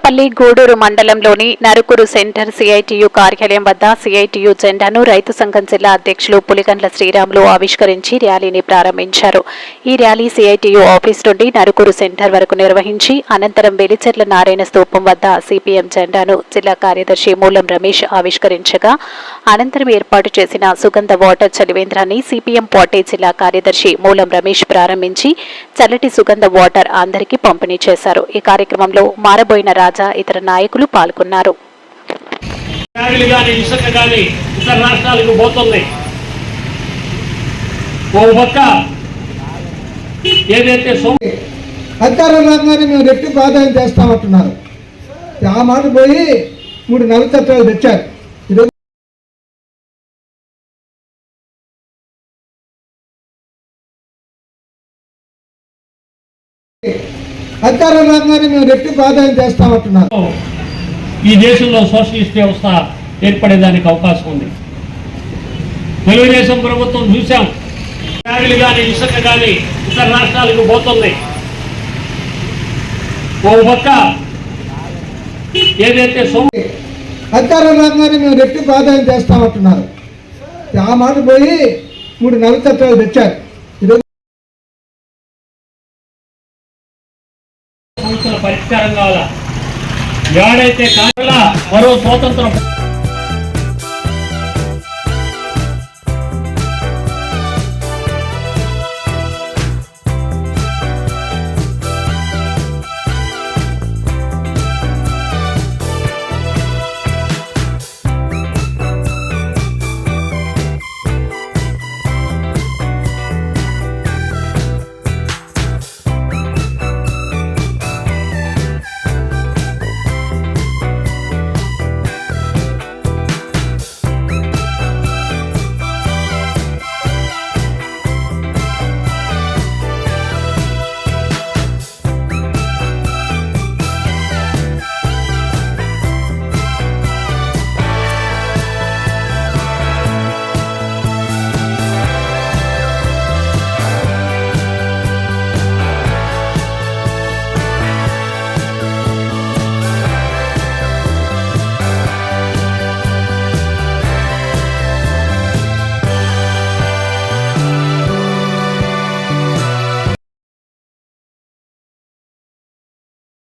తాడేపల్లి గూడూరు మండలంలోని నరుకురు centre CITU కార్యాలయం వద్ద సిఐటియు జెండాను రైతు సంఘం జిల్లా అధ్యక్షులు పులిగండ్ల శ్రీరాములు ఆవిష్కరించి ర్యాలీని ప్రారంభించారు. ఈ ర్యాలీ సిఐటియు ఆఫీస్ నుండి నరుకురు సెంటర్ వరకు నిర్వహించి అనంతరం వెలిచెర్ల నారాయణ స్తూపం వద్ద సిపిఎం జెండాను జిల్లా కార్యదర్శి మూలం రమేష్ ఆవిష్కరించగా అనంతరం ఏర్పాటు చేసిన సుగంధ వాటర్ చలివేంద్రాన్ని సిపిఎం పార్టీ జిల్లా కార్యదర్శి మూలం రమేష్ ప్రారంభించి చల్లటి సుగంధ వాటర్ అందరికీ పంపిణీ చేశారు. ఈ కార్యక్రమంలో మారబోయిన రాజా ఇతర నాయకులు పాల్గొన్నారు. అధికారం రాగానే మేము రెట్టింపు ఆదాయం చేస్తామంటున్నారు. ఆ మాట పోయి 3 నల్ల చట్టాలు తెచ్చారు. అధికారం రాగానే మేము రెట్టింపు ఆదాయం చేస్తామంటున్నారు. ఈ దేశంలో సోషలిస్ట్ వ్యవస్థ ఏర్పడేదానికి అవకాశం ఉంది. తెలుగుదేశం ప్రభుత్వం చూసాం, ఫ్యామిలీ కానీ ఇసుక కానీ ఇతర రాష్ట్రాలకు పోతుంది. ఓ పక్క ఏదైతే అధికారం రాగానే మేము రెట్టింపు ఆదాయం చేస్తామంటున్నారు. ఆ మాట పోయి 3 నల్ల చట్టాలు తెచ్చారు. సమస్యల పరిష్కారం కావాలా? ఏడైతే కావాలా మరో స్వాతంత్రం